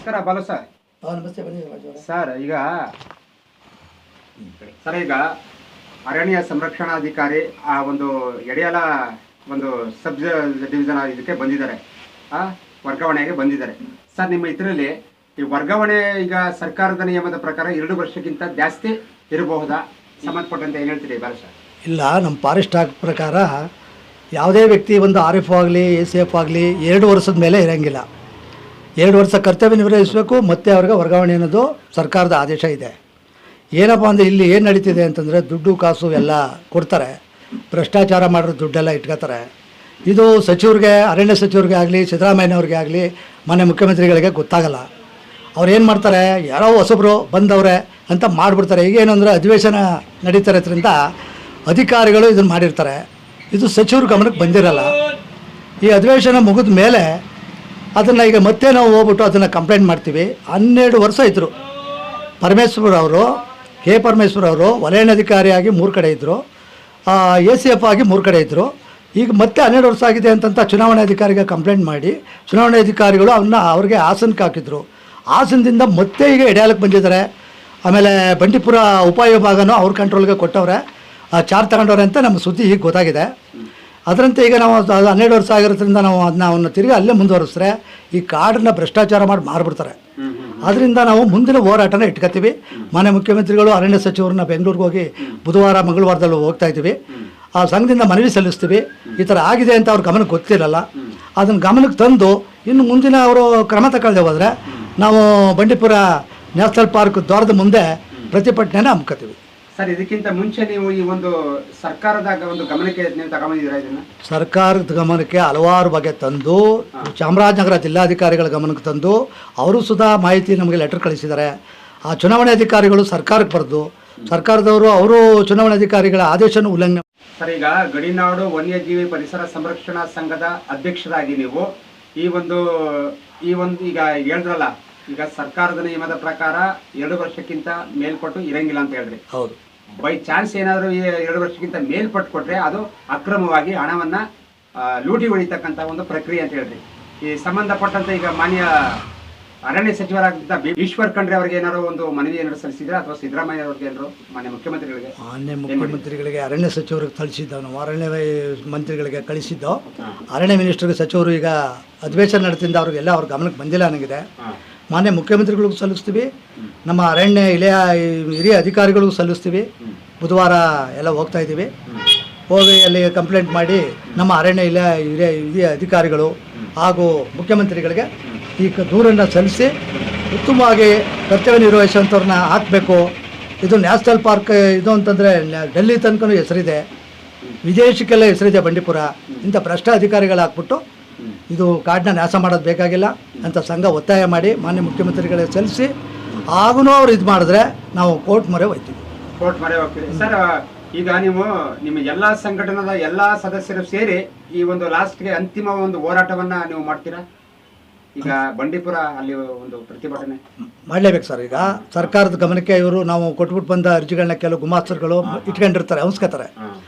Sir Balu sir. ನಮಸ್ತೆ, ಬನ್ನಿ sir. ಈಗ ಅರಣ್ಯ ಸಂರಕ್ಷಣಾಧಿಕಾರಿ ಆ ಒಂದು ಯಡಿಯಾಲ ಒಂದು ಸಬ್ ಡಿವಿಷನ್ ಇದಕ್ಕೆ ಬಂದಿದ್ದಾರೆ, ವರ್ಗಾವಣೆಗೆ ಬಂದಿದ್ದಾರೆ ಸರ್. ನಿಮ್ಮ ಇದರಲ್ಲಿ ಈ ವರ್ಗಾವಣೆ ಈಗ ಸರ್ಕಾರದ ನಿಯಮದ ಪ್ರಕಾರ 2 ವರ್ಷಕ್ಕಿಂತ ಜಾಸ್ತಿ ಇರಬಹುದಾ? ಸಂಬಂಧಪಟ್ಟಂತೆ ಏನು ಹೇಳ್ತೀರಿ ಬಾಲು ಸರ್? ಇಲ್ಲ, ನಮ್ಮ ಫಾರೆಸ್ಟ್ ಆಕ್ಟ್ ಪ್ರಕಾರ ಯಾವುದೇ ವ್ಯಕ್ತಿ ಒಂದು RF ಆಗಲಿ ACF ಆಗಲಿ 2 ವರ್ಷದ ಮೇಲೆ ಇರೋಂಗಿಲ್ಲ. 2 ವರ್ಷ ಕರ್ತವ್ಯ ನಿರ್ವಹಿಸಬೇಕು, ಮತ್ತು ಅವ್ರಿಗೆ ವರ್ಗಾವಣೆ ಅನ್ನೋದು ಸರ್ಕಾರದ ಆದೇಶ ಇದೆ. ಏನಪ್ಪ ಅಂದರೆ ಇಲ್ಲಿ ಏನು ನಡೀತಿದೆ ಅಂತಂದರೆ ದುಡ್ಡು ಕಾಸು ಎಲ್ಲ ಕೊಡ್ತಾರೆ, ಭ್ರಷ್ಟಾಚಾರ ಮಾಡಿರೋ ದುಡ್ಡೆಲ್ಲ ಇಟ್ಕೋತಾರೆ. ಇದು ಸಚಿವರಿಗೆ, ಅರಣ್ಯ ಸಚಿವರಿಗೆ ಆಗಲಿ ಸಿದ್ದರಾಮಯ್ಯನವ್ರಿಗೆ ಆಗಲಿ ಮಾನ್ಯ ಮುಖ್ಯಮಂತ್ರಿಗಳಿಗೆ ಗೊತ್ತಾಗಲ್ಲ. ಅವ್ರು ಏನು ಮಾಡ್ತಾರೆ, ಯಾರೋ ಹೊಸಬ್ರು ಬಂದವ್ರೆ ಅಂತ ಮಾಡಿಬಿಡ್ತಾರೆ. ಈಗೇನು ಅಂದರೆ ಅಧಿವೇಶನ ನಡೀತಿರೋದ್ರಿಂದ ಅಧಿಕಾರಿಗಳು ಇದನ್ನು ಮಾಡಿರ್ತಾರೆ. ಇದು ಸಚಿವರು ಗಮನಕ್ಕೆ ಬಂದಿರಲ್ಲ. ಈ ಅಧಿವೇಶನ ಮುಗಿದ ಮೇಲೆ ಅದನ್ನು ಈಗ ಮತ್ತೆ ನಾವು ಹೋಗ್ಬಿಟ್ಟು ಅದನ್ನು ಕಂಪ್ಲೇಂಟ್ ಮಾಡ್ತೀವಿ. 12 ವರ್ಷ ಇದ್ದರು ಪರಮೇಶ್ವರ್ ಅವರು, ಪರಮೇಶ್ವರ್ ಅವರು ವಲಯಾಧಿಕಾರಿಯಾಗಿ 3 ಕಡೆ ಇದ್ದರು, ACF ಆಗಿ 3 ಕಡೆ ಇದ್ದರು. ಈಗ ಮತ್ತೆ 12 ವರ್ಷ ಆಗಿದೆ ಅಂತಂತ ಚುನಾವಣಾಧಿಕಾರಿಗೆ ಕಂಪ್ಲೇಂಟ್ ಮಾಡಿ ಚುನಾವಣಾಧಿಕಾರಿಗಳು ಅವ್ರಿಗೆ ಹಾಸನಕ್ಕೆ ಹಾಕಿದ್ರು. ಹಾಸನದಿಂದ ಮತ್ತೆ ಈಗ ಯಡಿಯಾಲಕ್ಕೆ ಬಂದಿದ್ದಾರೆ. ಆಮೇಲೆ ಬಂಡೀಪುರ ಉಪವಿಭಾಗನೂ ಅವ್ರ ಕಂಟ್ರೋಲ್ಗೆ ಕೊಟ್ಟವ್ರೆ, ಚಾರ್ಜ್ ತಗೊಂಡವ್ರೆ ಅಂತ ನಮ್ಮ ಸುದ್ದಿ ಈಗ ಗೊತ್ತಾಗಿದೆ. ಅದರಂತೆ ಈಗ ನಾವು 12 ವರ್ಷ ಆಗಿರೋದ್ರಿಂದ ನಾವು ಅವನ್ನ ತಿರುಗಿ ಅಲ್ಲೇ ಮುಂದುವರಿಸಿದ್ರೆ ಈ ಕಾಡನ್ನ ಭ್ರಷ್ಟಾಚಾರ ಮಾಡಿ ಮಾರ್ಬಿಡ್ತಾರೆ. ಅದರಿಂದ ನಾವು ಮುಂದಿನ ಹೋರಾಟನ ಇಟ್ಕೊತೀವಿ. ಮಾನ್ಯ ಮುಖ್ಯಮಂತ್ರಿಗಳು, ಅರಣ್ಯ ಸಚಿವರನ್ನ ಬೆಂಗಳೂರಿಗೆ ಹೋಗಿ ಬುಧವಾರ ಮಂಗಳವಾರದಲ್ಲಿ ಹೋಗ್ತಾ ಇದ್ದೀವಿ. ಆ ಸಂಘದಿಂದ ಮನವಿ ಸಲ್ಲಿಸ್ತೀವಿ. ಈ ಥರ ಆಗಿದೆ ಅಂತ ಅವ್ರ ಗಮನಕ್ಕೆ ಗೊತ್ತಿರಲ್ಲ. ಅದನ್ನು ಗಮನಕ್ಕೆ ತಂದು ಇನ್ನು ಮುಂದಿನ ಅವರು ಕ್ರಮ ತಗೊಳ್ಳದೆ ಹೋದರೆ ನಾವು ಬಂಡೀಪುರ ನ್ಯಾಷನಲ್ ಪಾರ್ಕ್ ದ್ವಾರದ ಮುಂದೆ ಪ್ರತಿಭಟನೆನ ಹಮ್ಮಿಕೊತೀವಿ. ಸರ್, ಇದಕ್ಕಿಂತ ಮುಂಚೆ ನೀವು ಈ ಒಂದು ಸರ್ಕಾರದ ಒಂದು ಗಮನಕ್ಕೆ ನೀವು ತಗೊಂಡಿದ್ದೀರಾ? ಇದನ್ನು ಸರ್ಕಾರದ ಗಮನಕ್ಕೆ ಹಲವಾರು ಬಗೆ ತಂದು, ಚಾಮರಾಜನಗರ ಜಿಲ್ಲಾಧಿಕಾರಿಗಳ ಗಮನಕ್ಕೆ ತಂದು ಅವರು ಸುಧಾ ಮಾಹಿತಿ ನಮಗೆ ಲೆಟರ್ ಕಳಿಸಿದ್ದಾರೆ. ಆ ಚುನಾವಣಾಧಿಕಾರಿಗಳು ಸರ್ಕಾರಕ್ಕೆ ಬರೆದು ಸರ್ಕಾರದವರು ಅವರು ಚುನಾವಣಾಧಿಕಾರಿಗಳ ಆದೇಶನ ಉಲ್ಲಂಘನೆ. ಸರ್, ಈಗ ಗಡಿನಾಡು ವನ್ಯಜೀವಿ ಪರಿಸರ ಸಂರಕ್ಷಣಾ ಸಂಘದ ಅಧ್ಯಕ್ಷರಾಗಿ ನೀವು ಈ ಒಂದು ಈಗ ಹೇಳಿದ್ರಲ್ಲ, ಈಗ ಸರ್ಕಾರದ ನಿಯಮದ ಪ್ರಕಾರ 2 ವರ್ಷಕ್ಕಿಂತ ಮೇಲ್ಪಟ್ಟು ಇರಂಗಿಲ್ಲ ಅಂತ ಹೇಳ್ರಿ. ಹೌದು. ಬೈ ಚಾನ್ಸ್ ಏನಾದರೂ 2 ವರ್ಷಕ್ಕಿಂತ ಮೇಲ್ಪಟ್ಟು ಕೊಟ್ರೆ ಅದು ಅಕ್ರಮವಾಗಿ ಹಣವನ್ನ ಲೂಟಿ ಹೊಡಿತಕ್ಕಂಥ ಒಂದು ಪ್ರಕ್ರಿಯೆ ಅಂತ ಹೇಳ್ರಿ. ಈ ಸಂಬಂಧಪಟ್ಟಂತೆ ಈಗ ಮಾನ್ಯ ಅರಣ್ಯ ಸಚಿವರಾಗಿದ್ದ ಈಶ್ವರ್ ಖಂಡ್ರೆ ಅವರಿಗೆ ಏನಾದ್ರು ಒಂದು ಮನವಿ ಏನಾದ್ರು ಸಲ್ಲಿಸಿದ್ರೆ, ಅಥವಾ ಸಿದ್ದರಾಮಯ್ಯ ಅವ್ರಿಗೆ ಏನಾದ್ರು ಮಾನ್ಯ ಮುಖ್ಯಮಂತ್ರಿಗಳಿಗೆ ಅರಣ್ಯ ಸಚಿವರಿಗೆ ಕಳಿಸಿದ್ದವು. ನಾವು ಅರಣ್ಯ ಮಂತ್ರಿಗಳಿಗೆ ಕಳಿಸಿದ್ದೋ. ಅರಣ್ಯ ಮಿನಿಸ್ಟರ್ಗೆ ಸಚಿವರು ಈಗ ಅಧಿವೇಶನ ನಡೆದಿಂದ ಅವ್ರಿಗೆಲ್ಲ ಅವ್ರ ಗಮನಕ್ಕೆ ಬಂದಿಲ್ಲ ನನಗಿದೆ. ಮಾನ್ಯ ಮುಖ್ಯಮಂತ್ರಿಗಳಿಗೂ ಸಲ್ಲಿಸ್ತೀವಿ, ನಮ್ಮ ಅರಣ್ಯ ಇಲಾಖೆಯ ಹಿರಿಯ ಅಧಿಕಾರಿಗಳಿಗೂ ಸಲ್ಲಿಸ್ತೀವಿ. ಬುಧವಾರ ಎಲ್ಲ ಹೋಗ್ತಾ ಇದ್ದೀವಿ. ಹೋಗಿ ಅಲ್ಲಿ ಕಂಪ್ಲೇಂಟ್ ಮಾಡಿ ನಮ್ಮ ಅರಣ್ಯ ಇಲಾಖೆಯ ಹಿರಿಯ ಅಧಿಕಾರಿಗಳು ಹಾಗೂ ಮುಖ್ಯಮಂತ್ರಿಗಳಿಗೆ ಈ ದೂರನ್ನು ಸಲ್ಲಿಸಿ ಉತ್ತಮವಾಗಿ ಕರ್ತವ್ಯ ನಿರ್ವಹಿಸುವಂಥವ್ರನ್ನ ಹಾಕಬೇಕು. ಇದು ನ್ಯಾಷನಲ್ ಪಾರ್ಕ್ ಇದು ಅಂತಂದರೆ ಡೆಲ್ಲಿ ತನಕನೂ ಹೆಸರಿದೆ, ವಿದೇಶಕ್ಕೆಲ್ಲ ಹೆಸರಿದೆ ಬಂಡೀಪುರ. ಇಂಥ ಭ್ರಷ್ಟ ಅಧಿಕಾರಿಗಳು ಹಾಕ್ಬಿಟ್ಟು ಇದು ಕಾಡನ್ನ ನಾಶ ಮಾಡೋದು ಬೇಕಾಗಿಲ್ಲ ಅಂತ ಸಂಘ ಒತ್ತಾಯ ಮಾಡಿ ಮಾನ್ಯ ಮುಖ್ಯಮಂತ್ರಿಗಳಿಗೆ ಸಲ್ಲಿಸಿ, ಆಗೂ ಅವ್ರು ಇದು ಮಾಡಿದ್ರೆ ನಾವು ಕೋರ್ಟ್ ಮೊರೆ ಹೋಗ್ತೀವಿ. ಸರ್, ಈಗ ನೀವು ನಿಮ್ಮ ಎಲ್ಲ ಸಂಘಟನದ ಎಲ್ಲ ಸದಸ್ಯರು ಸೇರಿ ಈ ಒಂದು ಲಾಸ್ಟ್ಗೆ ಅಂತಿಮ ಒಂದು ಹೋರಾಟವನ್ನ ನೀವು ಮಾಡ್ತೀರಾ? ಈಗ ಬಂಡೀಪುರ ಅಲ್ಲಿ ಒಂದು ಪ್ರತಿಭಟನೆ ಮಾಡಲೇಬೇಕು ಸರ್. ಈಗ ಸರ್ಕಾರದ ಗಮನಕ್ಕೆ ಇವರು ನಾವು ಕೊಟ್ಬಿಟ್ಟು ಬಂದ ಅರ್ಜಿಗಳನ್ನ ಕೆಲವು ಗುಮಾಸ್ತರುಗಳು ಇಟ್ಕೊಂಡಿರ್ತಾರೆ, ಅವಸ್ಕತಾರೆ.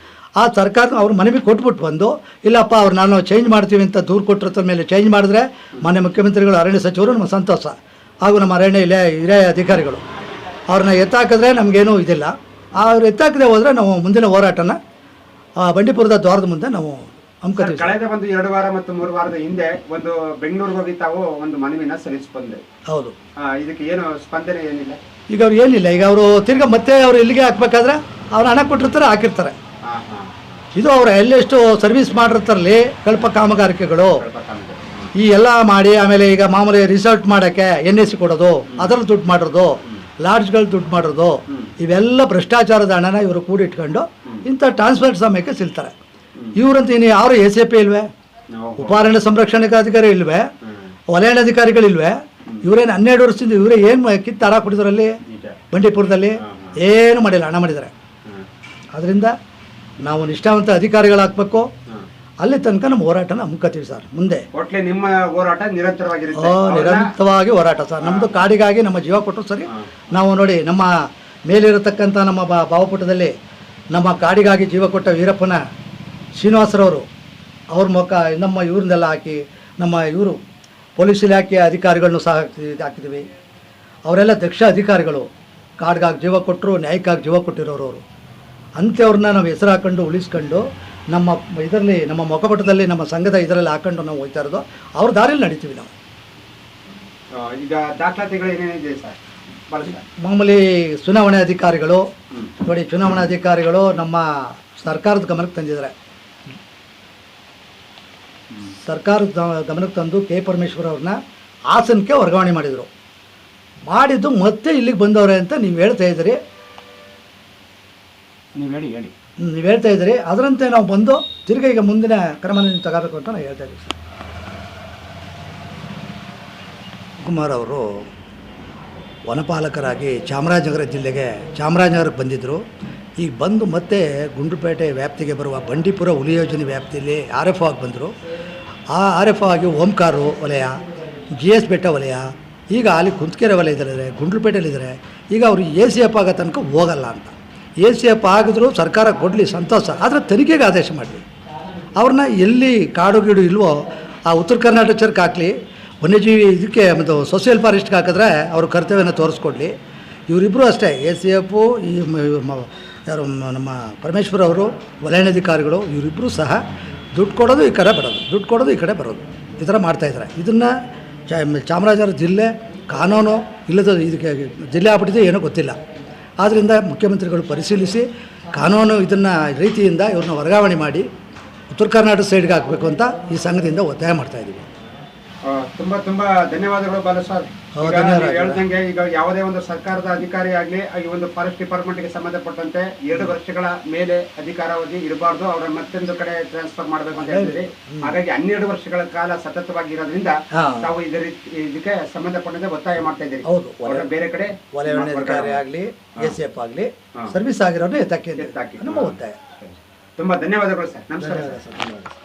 ಆ ಸರ್ಕಾರ ಅವ್ರ ಮನವಿ ಕೊಟ್ಬಿಟ್ಟು ಬಂದು, ಇಲ್ಲಪ್ಪ ಅವ್ರು ನಾನು ಚೇಂಜ್ ಮಾಡ್ತೀವಿ ಅಂತ ದೂರು ಕೊಟ್ಟಿರ್ತ ಮೇಲೆ ಚೇಂಜ್ ಮಾಡಿದ್ರೆ ಮಾನ್ಯ ಮುಖ್ಯಮಂತ್ರಿಗಳು, ಅರಣ್ಯ ಸಚಿವರು ನಮ್ಮ ಸಂತೋಷ, ಹಾಗೂ ನಮ್ಮ ಅರಣ್ಯ ಹಿರಿಯ ಅಧಿಕಾರಿಗಳು ಅವ್ರನ್ನ ಎತ್ತಾಕಿದ್ರೆ ನಮಗೇನೂ ಇದಿಲ್ಲ. ಅವ್ರು ಎತ್ತಾಕದೆ ಹೋದರೆ ನಾವು ಮುಂದಿನ ಹೋರಾಟನ ಬಂಡೀಪುರದ ದ್ವಾರದ ಮುಂದೆ ನಾವು ಹಮ್ಮಿಕೊತೀವಿ. ಕಳೆದ ಒಂದು 2 ವಾರ ಮತ್ತು 3 ವಾರದ ಹಿಂದೆ ಒಂದು ಬೆಂಗಳೂರಿಗೆ ಹೋಗಿ ತಾವು ಒಂದು ಮನವಿನ ಸಲ್ಲಿಸಿ ಬಂದೆ. ಹೌದು. ಇದಕ್ಕೆ ಏನು ಸ್ಪಂದನೆ ಏನಿಲ್ಲ? ಈಗ ಅವ್ರು ಏನಿಲ್ಲ. ಈಗ ಅವರು ತಿರ್ಗಾ ಮತ್ತೆ ಅವ್ರು ಇಲ್ಲಿಗೆ ಹಾಕ್ಬೇಕಾದ್ರೆ ಅವ್ರು ಹಣ ಕೊಟ್ಟಿರ್ತಾರೆ, ಹಾಕಿರ್ತಾರೆ. ಇದು ಅವ್ರು ಎಲ್ಲೆಷ್ಟು ಸರ್ವಿಸ್ ಮಾಡಿರ್ತಾರಲ್ಲಿ ಕಲ್ಪ ಕಾಮಗಾರಿಕೆಗಳು ಈ ಎಲ್ಲ ಮಾಡಿ, ಆಮೇಲೆ ಈಗ ಮಾಮೂಲಿ ರಿಸಾರ್ಟ್ ಮಾಡೋಕ್ಕೆ NSC ಕೊಡೋದು, ಅದರಲ್ಲಿ ದುಡ್ಡು ಮಾಡಿರೋದು, ಲಾಡ್ಜ್ಗಳು ದುಡ್ಡು ಮಾಡಿರೋದು, ಇವೆಲ್ಲ ಭ್ರಷ್ಟಾಚಾರದ ಹಣನ ಇವರು ಕೂಡಿಟ್ಕೊಂಡು ಇಂಥ ಟ್ರಾನ್ಸ್ಪೋರ್ಟ್ ಸಮಯಕ್ಕೆ ಸಿಲ್ತಾರೆ. ಇವರಂತ ಇನ್ನು ಯಾರು ACP ಇಲ್ವೇ, ಉಪಾರಣ್ಯ ಸಂರಕ್ಷಣಾಧಿಕಾರಿ ಇಲ್ವೇ, ವಲಯಾಧಿಕಾರಿಗಳಿಲ್ವೇ? ಇವರೇನು 12 ವರ್ಷದಿಂದ ಇವರೇ ಏನು ಕಿತ್ತು ಹಣ ಕೊಟ್ಟಿದ್ರಲ್ಲಿ ಬಂಡೀಪುರದಲ್ಲಿ? ಏನು ಮಾಡಿಲ್ಲ, ಹಣ ಮಾಡಿದ್ದಾರೆ. ಅದರಿಂದ ನಾವು ನಿಷ್ಠಾವಂತ ಅಧಿಕಾರಿಗಳಾಗಬೇಕು. ಅಲ್ಲಿ ತನಕ ನಮ್ಮ ಹೋರಾಟನ ಹಮ್ಮಿಕೊತೀವಿ ಸರ್. ಮುಂದೆ ನಿಮ್ಮ ಹೋರಾಟ ನಿರಂತರವಾಗಿ ಹೋರಾಟ ಸರ್. ನಮ್ಮದು ಕಾಡಿಗಾಗಿ ನಮ್ಮ ಜೀವ ಕೊಟ್ಟರು ಸರಿ. ನಾವು ನೋಡಿ, ನಮ್ಮ ಮೇಲಿರತಕ್ಕಂಥ ನಮ್ಮ ಭಾವಪುಟದಲ್ಲಿ ನಮ್ಮ ಕಾಡಿಗಾಗಿ ಜೀವ ಕೊಟ್ಟ ವೀರಪ್ಪನ ಶ್ರೀನಿವಾಸರವರು ಅವ್ರ ನಮ್ಮ ಇವ್ರನ್ನೆಲ್ಲ ಹಾಕಿ, ನಮ್ಮ ಇವರು ಪೊಲೀಸ್ ಇಲಾಖೆಯ ಅಧಿಕಾರಿಗಳನ್ನೂ ಸಹ ಹಾಕಿದ್ದೀವಿ. ಅವರೆಲ್ಲ ದಕ್ಷ ಅಧಿಕಾರಿಗಳು, ಕಾಡ್ಗಾಗಿ ಜೀವ ಕೊಟ್ಟರು, ನ್ಯಾಯಕ್ಕಾಗಿ ಜೀವ ಕೊಟ್ಟಿರೋರು ಅವರು. ಅಂಥವ್ರನ್ನ ನಾವು ಹೆಸರು ಹಾಕೊಂಡು ಉಳಿಸ್ಕೊಂಡು ನಮ್ಮ ಇದರಲ್ಲಿ, ನಮ್ಮ ಮುಖಪಟದಲ್ಲಿ, ನಮ್ಮ ಸಂಘದ ಇದರಲ್ಲಿ ಹಾಕೊಂಡು ನಾವು ಹೋಗ್ತಾ ಇರೋದು. ಅವ್ರ ದಾರಿಯಲ್ಲಿ ನಡೀತೀವಿ ನಾವು. ಈಗ ದಾಖಲಾತಿಗಳು ಏನೇನಿದೆ ಸರ್? ಮಾಮೂಲಿ ಚುನಾವಣೆ ಅಧಿಕಾರಿಗಳು ನೋಡಿ, ಚುನಾವಣಾ ಅಧಿಕಾರಿಗಳು ನಮ್ಮ ಸರ್ಕಾರದ ಗಮನಕ್ಕೆ ತಂದಿದ್ದಾರೆ. ಸರ್ಕಾರದ ಗಮನಕ್ಕೆ ತಂದು ಕೆ ಪರಮೇಶ್ವರ್ ಅವ್ರನ್ನ ಹಾಸನಕ್ಕೆ ವರ್ಗಾವಣೆ ಮಾಡಿದ್ದು ಮತ್ತೆ ಇಲ್ಲಿಗೆ ಬಂದವ್ರೆ ಅಂತ ನೀವು ಹೇಳ್ತಾ ಇದ್ದೀರಿ. ನೀವು ಹೇಳ್ತಾ ಇದ್ದೀರಿ, ಅದರಂತೆ ನಾವು ಬಂದು ತಿರ್ಗಿ ಈಗ ಮುಂದಿನ ಕ್ರಮನ ನೀವು ತಗೋಬೇಕು ಅಂತ ನಾವು ಹೇಳ್ತಾ ಇದ್ದೀವಿ ಸರ್. ಕುಮಾರ್ ಅವರು ವನಪಾಲಕರಾಗಿ ಚಾಮರಾಜನಗರಕ್ಕೆ ಬಂದಿದ್ದರು. ಈಗ ಬಂದು ಮತ್ತೆ ಗುಂಡ್ಲುಪೇಟೆ ವ್ಯಾಪ್ತಿಗೆ ಬರುವ ಬಂಡೀಪುರ ಹುಲಿ ಯೋಜನೆ ವ್ಯಾಪ್ತಿಯಲ್ಲಿ RFO ಆಗಿ ಬಂದರು. ಆ RFO ಆಗಿ ಓಂಕಾರು ವಲಯ, GS ಬೆಟ್ಟ ವಲಯ, ಈಗ ಅಲ್ಲಿ ಕುಂತಕೆರೆ ವಲಯದಲ್ಲಿದ್ದಾರೆ, ಗುಂಡ್ಲುಪೇಟೆಯಲ್ಲಿದ್ದಾರೆ. ಈಗ ಅವರು ACF ಆಗೋ ತನಕ ಹೋಗಲ್ಲ ಅಂತ. ACF ಆಗಿದ್ರು ಸರ್ಕಾರ ಕೊಡಲಿ, ಸಂತೋಷ, ಆದರೆ ತನಿಖೆಗೆ ಆದೇಶ ಮಾಡಲಿ. ಅವ್ರನ್ನ ಎಲ್ಲಿ ಕಾಡು ಗೀಡು ಇಲ್ವೋ ಆ ಉತ್ತರ ಕರ್ನಾಟಕ ಚರ್ಕ್ ಹಾಕಲಿ, ವನ್ಯಜೀವಿ ಇದಕ್ಕೆ ಮತ್ತು ಸೋಷಿಯಲ್ ಫಾರೆಸ್ಟ್ಗೆ ಹಾಕಿದ್ರೆ ಅವ್ರ ಕರ್ತವ್ಯನ ತೋರಿಸ್ಕೊಡ್ಲಿ. ಇವರಿಬ್ಬರು ಅಷ್ಟೇ, ACF ಯಾರು ನಮ್ಮ ಪರಮೇಶ್ವರ್ ಅವರು ವಲಯಾಧಿಕಾರಿಗಳು, ಇವರಿಬ್ಬರು ಸಹ ದುಡ್ಡು ಕೊಡೋದು ಈ ಕಡೆ ಬರೋದು, ದುಡ್ಡು ಕೊಡೋದು ಈ ಕಡೆ ಬರೋದು, ಈ ಥರ ಮಾಡ್ತಾಯಿದ್ದಾರೆ. ಇದನ್ನು ಚಾಮರಾಜನಗರ ಜಿಲ್ಲೆ ಕಾನೂನು ಇಲ್ಲದ ಇದಕ್ಕೆ ಜಿಲ್ಲೆ ಆಗ್ಬಿಟ್ಟಿದೆ, ಏನೋ ಗೊತ್ತಿಲ್ಲ. ಆದ್ದರಿಂದ ಮುಖ್ಯಮಂತ್ರಿಗಳು ಪರಿಶೀಲಿಸಿ ಕಾನೂನು ಇದನ್ನು ರೀತಿಯಿಂದ ಇವ್ರನ್ನ ವರ್ಗಾವಣೆ ಮಾಡಿ ಉತ್ತರ ಕರ್ನಾಟಕ ಸೈಡ್ಗೆ ಹಾಕಬೇಕು ಅಂತ ಈ ಸಂಘದಿಂದ ಒತ್ತಾಯ ಮಾಡ್ತಾಯಿದ್ದೀವಿ. ತುಂಬ ಧನ್ಯವಾದಗಳು ಬಾಲು ಸರ್. ಹೇಳ್ದಂಗೆ ಈಗ ಯಾವುದೇ ಒಂದು ಸರ್ಕಾರದ ಅಧಿಕಾರಿ ಆಗಲಿ ಈ ಒಂದು ಫಾರೆಸ್ಟ್ ಡಿಪಾರ್ಟ್ಮೆಂಟ್ಗೆ ಸಂಬಂಧಪಟ್ಟಂತೆ 2 ವರ್ಷಗಳ ಮೇಲೆ ಅಧಿಕಾರಾವಧಿ ಇರಬಾರ್ದು, ಅವರ ಮತ್ತೊಂದು ಕಡೆ ಟ್ರಾನ್ಸ್ಫರ್ ಮಾಡಬೇಕು ಅಂತ ಹೇಳಿದ್ರಿ. ಹಾಗಾಗಿ 12 ವರ್ಷಗಳ ಕಾಲ ಸತತವಾಗಿ ಇರೋದ್ರಿಂದ ತಾವು ಇದಕ್ಕೆ ಸಂಬಂಧಪಟ್ಟಂತೆ ಒತ್ತಾಯ ಮಾಡ್ತಾ ಇದ್ದೀರಿ. ಬೇರೆ ಕಡೆ ಅಧಿಕಾರಿ ಆಗಲಿ ACF ಆಗಲಿ ಸರ್ವಿಸ್ ಆಗಿರೋರು ಎತ್ತಾಕಿ ನಮ್ಮ ಒತ್ತಾಯ. ತುಂಬಾ ಧನ್ಯವಾದಗಳು ಸರ್. ನಮಸ್ಕಾರ ಸರ್.